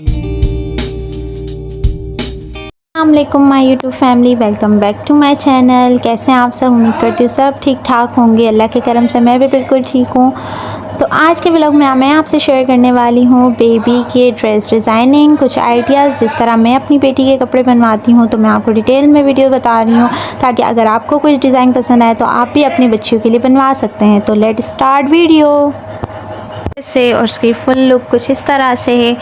अस्सलामुअलैकुम my YouTube family, welcome back to my channel. कैसे हैं आप सब? उम्मीद करती हूँ सब ठीक ठाक होंगे। अल्लाह के करम से मैं भी बिल्कुल ठीक हूँ। तो आज के व्लॉग में मैं आपसे शेयर करने वाली हूँ बेबी के ड्रेस डिज़ाइनिंग, कुछ आइडियाज़ जिस तरह मैं अपनी बेटी के कपड़े बनवाती हूँ। तो मैं आपको डिटेल में वीडियो बता रही हूँ ताकि अगर आपको कुछ डिज़ाइन पसंद आए तो आप भी अपनी बच्चियों के लिए बनवा सकते हैं। तो लेट स्टार्ट वीडियो से। और उसकी फुल लुक कुछ इस तरह से है।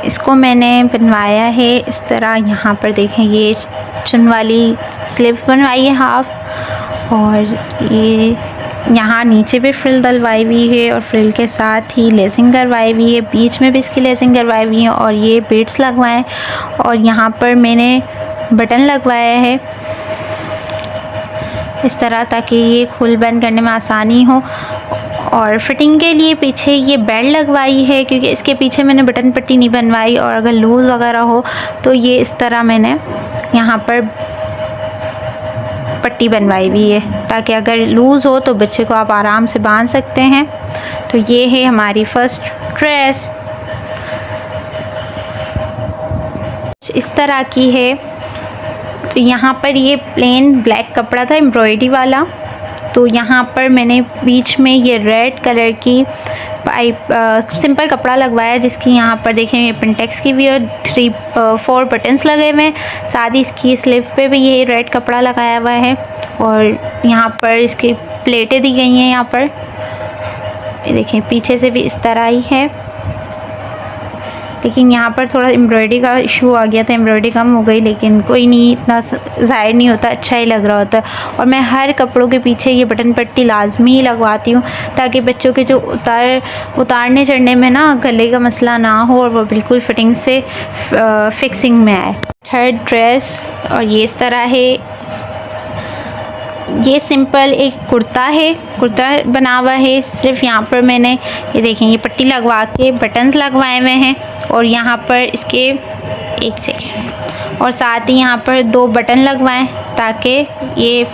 इसको मैंने बनवाया है इस तरह। यहाँ पर देखें, ये चुन वाली स्लीव्स बनवाई है हाफ, और ये यहाँ नीचे भी फ्रिल डलवाई हुई है और फ्रिल के साथ ही लेसिंग करवाई हुई है। बीच में भी इसकी लेसिंग करवाई हुई है और ये बीड्स लगवाए, और यहाँ पर मैंने बटन लगवाया है इस तरह ताकि ये खुल बंद करने में आसानी हो। और फिटिंग के लिए पीछे ये बेल्ट लगवाई है क्योंकि इसके पीछे मैंने बटन पट्टी नहीं बनवाई, और अगर लूज़ वगैरह हो तो ये इस तरह मैंने यहाँ पर पट्टी बनवाई हुई है ताकि अगर लूज़ हो तो बच्चे को आप आराम से बांध सकते हैं। तो ये है हमारी फ़र्स्ट ड्रेस, इस तरह की है। तो यहाँ पर ये प्लेन ब्लैक कपड़ा था एम्ब्रॉयडरी वाला, तो यहाँ पर मैंने बीच में ये रेड कलर की पाइप सिंपल कपड़ा लगवाया, जिसकी यहाँ पर देखें ये पिंटेक्स की भी और 4 बटन्स लगे हुए हैं। साथ ही इसकी स्लीव पे भी ये रेड कपड़ा लगाया हुआ है, और यहाँ पर इसकी प्लेटें दी गई हैं। यहाँ पर ये देखें पीछे से भी इस तरह ही है, लेकिन यहाँ पर थोड़ा एम्ब्रॉयडरी का इशू आ गया था, एम्ब्रॉयडरी कम हो गई, लेकिन कोई नहीं, इतना ज़ाहिर नहीं होता, अच्छा ही लग रहा होता है। और मैं हर कपड़ों के पीछे ये बटन पट्टी लाजमी ही लगवाती हूँ ताकि बच्चों के जो उतारने चढ़ने में ना गले का मसला ना हो और वो बिल्कुल फिटिंग से फिक्सिंग में आए। थर्ड ड्रेस, और ये इस तरह है। ये सिंपल एक कुर्ता है, कुर्ता बना हुआ है। सिर्फ यहाँ पर मैंने ये देखें ये पट्टी लगवा के बटन्स लगवाए हुए हैं, और यहाँ पर इसके एक सेकेंड, और साथ ही यहाँ पर 2 बटन लगवाएं ताकि ये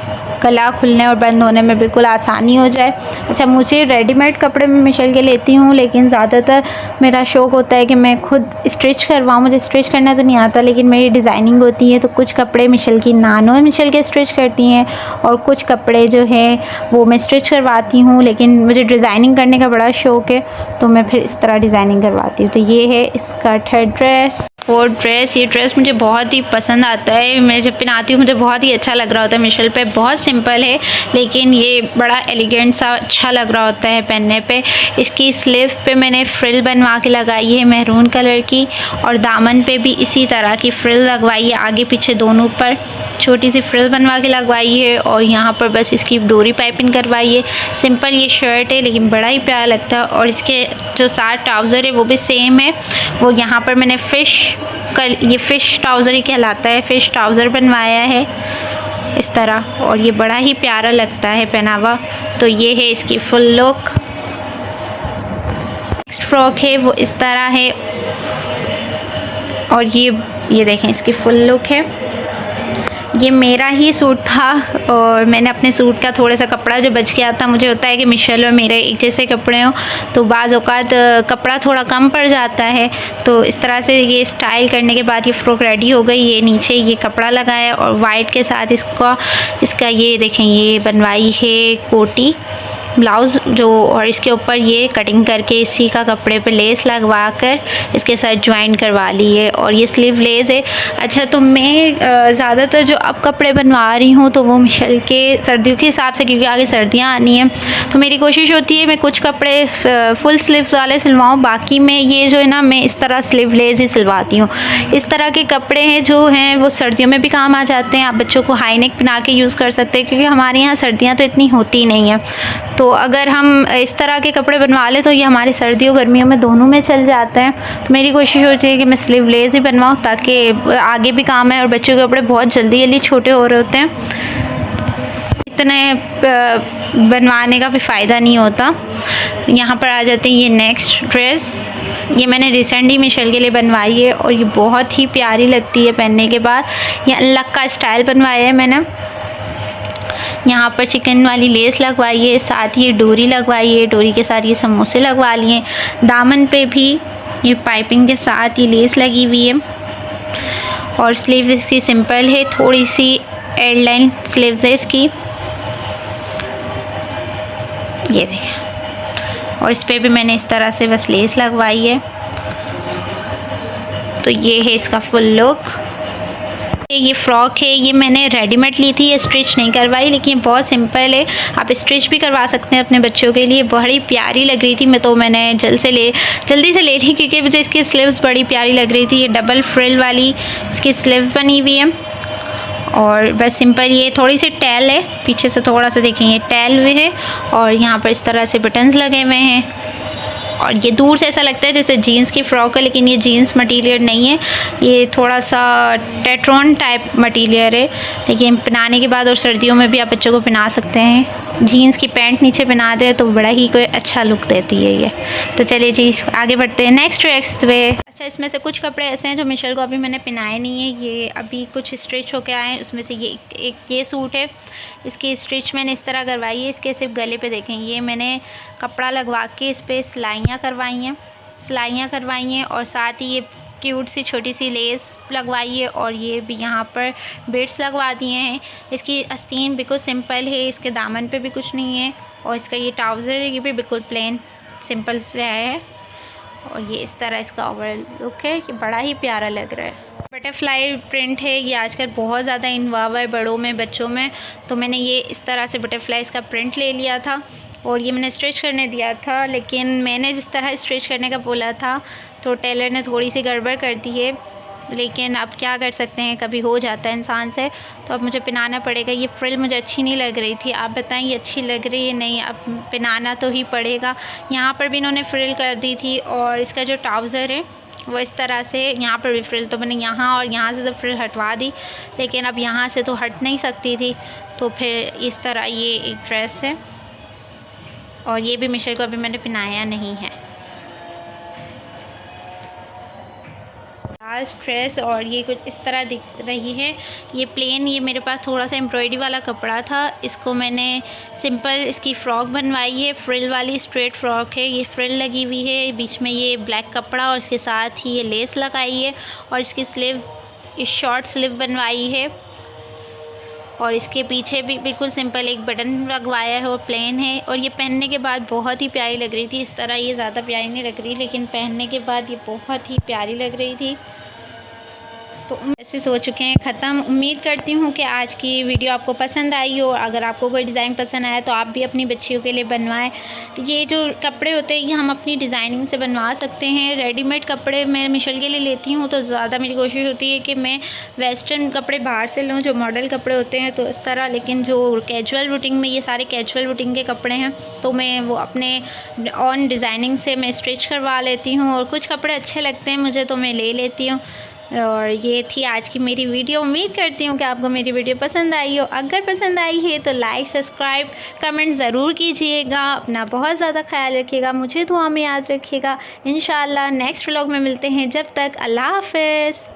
गला खुलने और बंद होने में बिल्कुल आसानी हो जाए। अच्छा, मुझे रेडीमेड कपड़े में मिशल के लेती हूँ, लेकिन ज़्यादातर मेरा शौक़ होता है कि मैं खुद स्टिच करवाऊँ। मुझे स्टिच करना तो नहीं आता, लेकिन मेरी डिज़ाइनिंग होती है, तो कुछ कपड़े मिशल की नानो मिशल के स्टिच करती हैं, और कुछ कपड़े जो हैं वो मैं स्टिच करवाती हूँ। लेकिन मुझे डिज़ाइनिंग करने का बड़ा शौक़ है, तो मैं फिर इस तरह डिज़ाइनिंग करवाती हूँ। तो ये है इसका थर्ड ड्रेस। फोर्थ ड्रेस, ये ड्रेस मुझे बहुत ही पसंद आता है। मैं जब पहनाती हूँ मुझे बहुत ही अच्छा लग रहा होता है। मिशल पे बहुत सिंपल है, लेकिन ये बड़ा एलिगेंट सा अच्छा लग रहा होता है पहनने पे। इसकी स्लीव पे मैंने फ्रिल बनवा के लगाई है मैरून कलर की, और दामन पे भी इसी तरह की फ्रिल लगवाई है, आगे पीछे दोनों पर छोटी सी फ्रिल बनवा के लगवाई है, और यहाँ पर बस इसकी डोरी पाइपिंग करवाई है। सिंपल ये शर्ट है, लेकिन बड़ा ही प्यारा लगता है। और इसके जो साथ ट्राउज़र है वो भी सेम है। वो यहाँ पर मैंने ये फ़िश ट्राउज़र ही कहलाता है, फ़िश ट्राउज़र बनवाया है इस तरह, और ये बड़ा ही प्यारा लगता है पहनावा। तो ये है इसकी फुल लुक। नेक्स्ट फ्रॉक है वो इस तरह है, और ये देखें इसकी फुल लुक है। ये मेरा ही सूट था, और मैंने अपने सूट का थोड़ा सा कपड़ा जो बच गया था, मुझे होता है कि मिशेल और मेरे एक जैसे कपड़े हों तो बाज़ औक़ात कपड़ा थोड़ा कम पड़ जाता है। तो इस तरह से ये स्टाइल करने के बाद ये फ़्रॉक रेडी हो गई। ये नीचे ये कपड़ा लगाया, और वाइट के साथ इसका ये देखें ये बनवाई है कोटी ब्लाउज़ जो, और इसके ऊपर ये कटिंग करके इसी का कपड़े पे लेस लगवा कर इसके साथ ज्वाइन करवा ली है, और ये स्लीव लेस है। अच्छा, तो मैं ज़्यादातर जो अब कपड़े बनवा रही हूँ तो वो मिशल के सर्दियों के हिसाब से, क्योंकि आगे सर्दियाँ आनी हैं, तो मेरी कोशिश होती है मैं कुछ कपड़े फुल स्लीव्स वाले सिलवाऊँ। बाकी मैं ये जो है ना, मैं इस तरह स्लीव लेस ही सिलवाती हूँ। इस तरह के कपड़े हैं जो हैं वो सर्दियों में भी काम आ जाते हैं। आप बच्चों को हाई नेक पहना के यूज़ कर सकते हैं, क्योंकि हमारे यहाँ सर्दियाँ तो इतनी होती नहीं हैं। तो अगर हम इस तरह के कपड़े बनवा लें तो ये हमारे सर्दियों गर्मियों में दोनों में चल जाते हैं। तो मेरी कोशिश होती है कि मैं स्लीव लेस ही बनवाऊँ ताकि आगे भी काम है, और बच्चों के कपड़े बहुत जल्दी छोटे हो रहे होते हैं, इतने बनवाने का भी फ़ायदा नहीं होता। यहाँ पर आ जाते हैं ये नेक्स्ट ड्रेस। ये मैंने रिसेंटली मिशेल के लिए बनवाई है, और ये बहुत ही प्यारी लगती है पहनने के बाद। ये अलग का स्टाइल बनवाया है मैंने। यहाँ पर चिकन वाली लेस लगवाई है, साथ ही डोरी लगवाई है, डोरी के साथ ये समोसे लगवा लिए। दामन पे भी ये पाइपिंग के साथ ये लेस लगी हुई है और स्लीव इसकी सिंपल है, थोड़ी सी एयरलाइन स्लीव्स है इसकी, ये देखें। और इस पर भी मैंने इस तरह से बस लेस लगवाई है। तो ये है इसका फुल लुक। ये फ़्रॉक है, ये मैंने रेडीमेड ली थी, ये स्टिच नहीं करवाई, लेकिन बहुत सिंपल है, आप स्टिच भी करवा सकते हैं अपने बच्चों के लिए। बड़ी प्यारी लग रही थी, मैंने जल्दी से ले ली क्योंकि मुझे इसकी स्लीव्स बड़ी प्यारी लग रही थी। ये डबल फ्रिल वाली इसकी स्लीव बनी हुई है और बस सिंपल ये थोड़ी सी टैल है, पीछे से थोड़ा सा देखें ये टैल हुए है और यहाँ पर इस तरह से बटन्स लगे हुए हैं। और ये दूर से ऐसा लगता है जैसे जीन्स की फ़्रॉक है, लेकिन ये जीन्स मटेरियल नहीं है, ये थोड़ा सा टेट्रॉन टाइप मटेरियल है, लेकिन पहनाने के बाद और सर्दियों में भी आप बच्चों को पहना सकते हैं। जीन्स की पैंट नीचे पहना दे तो बड़ा ही कोई अच्छा लुक देती है ये। तो चलिए जी आगे बढ़ते हैं नेक्स्ट ड्रेस पे। अच्छा, इसमें से कुछ कपड़े ऐसे हैं जो मिशेल को अभी मैंने पहनाए नहीं है, ये अभी कुछ स्टिच होके आए हैं। उसमें से ये सूट है, इसकी स्टिच मैंने इस तरह करवाई है, इसके सिर्फ गले पे देखें ये मैंने कपड़ा लगवा के इस पर सिलाइयाँ करवाई हैं और साथ ही ये क्यूट सी छोटी सी लेस लगवाई है और ये भी यहाँ पर बीड्स लगवा दिए हैं। इसकी आस्तीन बिल्कुल सिंपल है, इसके दामन पे भी कुछ नहीं है और इसका ये ट्राउज़र है, ये भी बिल्कुल प्लेन सिंपल से आया है और ये इस तरह इसका ओवरऑल लुक है। ये बड़ा ही प्यारा लग रहा है। बटरफ्लाई प्रिंट है, ये आजकल बहुत ज़्यादा इन्वॉल्व है बड़ों में बच्चों में, तो मैंने ये इस तरह से बटरफ्लाई का प्रिंट ले लिया था और ये मैंने स्टिच करने दिया था, लेकिन मैंने जिस तरह स्टिच करने का बोला था तो टेलर ने थोड़ी सी गड़बड़ कर दी है, लेकिन अब क्या कर सकते हैं, कभी हो जाता है इंसान से, तो अब मुझे पहनाना पड़ेगा। ये फ्रिल मुझे अच्छी नहीं लग रही थी, आप बताएं ये अच्छी लग रही है नहीं, अब पहनाना तो ही पड़ेगा। यहाँ पर भी इन्होंने फ्रिल कर दी थी और इसका जो ट्राउज़र है वो इस तरह से, यहाँ पर भी फ्रिल, तो मैंने यहाँ और यहाँ से तो फ्रिल हटवा दी, लेकिन अब यहाँ से तो हट नहीं सकती थी, तो फिर इस तरह ये एक ड्रेस है और ये भी मिशेल को अभी मैंने पहनाया नहीं है। लास्ट ड्रेस और ये कुछ इस तरह दिख रही है, ये प्लेन, ये मेरे पास थोड़ा सा एम्ब्रॉयडरी वाला कपड़ा था, इसको मैंने सिंपल इसकी फ़्रॉक बनवाई है, फ्रिल वाली स्ट्रेट फ्रॉक है, ये फ्रिल लगी हुई है, बीच में ये ब्लैक कपड़ा और इसके साथ ही ये लेस लगाई है और इसकी स्लीव इस शॉर्ट स्लीव बनवाई है और इसके पीछे भी बिल्कुल सिंपल एक बटन लगवाया है और प्लेन है और ये पहनने के बाद बहुत ही प्यारी लग रही थी। इस तरह ये ज़्यादा प्यारी नहीं लग रही, लेकिन पहनने के बाद ये बहुत ही प्यारी लग रही थी। तो ऐसे हो चुके हैं ख़त्म। उम्मीद करती हूँ कि आज की वीडियो आपको पसंद आई हो। अगर आपको कोई डिज़ाइन पसंद आया तो आप भी अपनी बच्चियों के लिए बनवाएं। ये जो कपड़े होते हैं ये हम अपनी डिज़ाइनिंग से बनवा सकते हैं। रेडीमेड कपड़े मैं मिशेल के लिए लेती हूँ तो ज़्यादा मेरी कोशिश होती है कि मैं वेस्टर्न कपड़े बाहर से लूँ, जो मॉडल कपड़े होते हैं तो इस तरह, लेकिन जो कैजुअल रूटीन में, ये सारे कैजुअल रूटीन के कपड़े हैं तो मैं वो अपने ऑन डिज़ाइनिंग से मैं स्टिच करवा लेती हूँ और कुछ कपड़े अच्छे लगते हैं मुझे तो मैं ले लेती हूँ। और ये थी आज की मेरी वीडियो। उम्मीद करती हूँ कि आपको मेरी वीडियो पसंद आई हो। अगर पसंद आई है तो लाइक, सब्सक्राइब, कमेंट ज़रूर कीजिएगा। अपना बहुत ज़्यादा ख्याल रखिएगा, मुझे दुआ में याद रखिएगा। इंशाल्लाह नेक्स्ट व्लॉग में मिलते हैं। जब तक अल्लाह हाफ़िज़।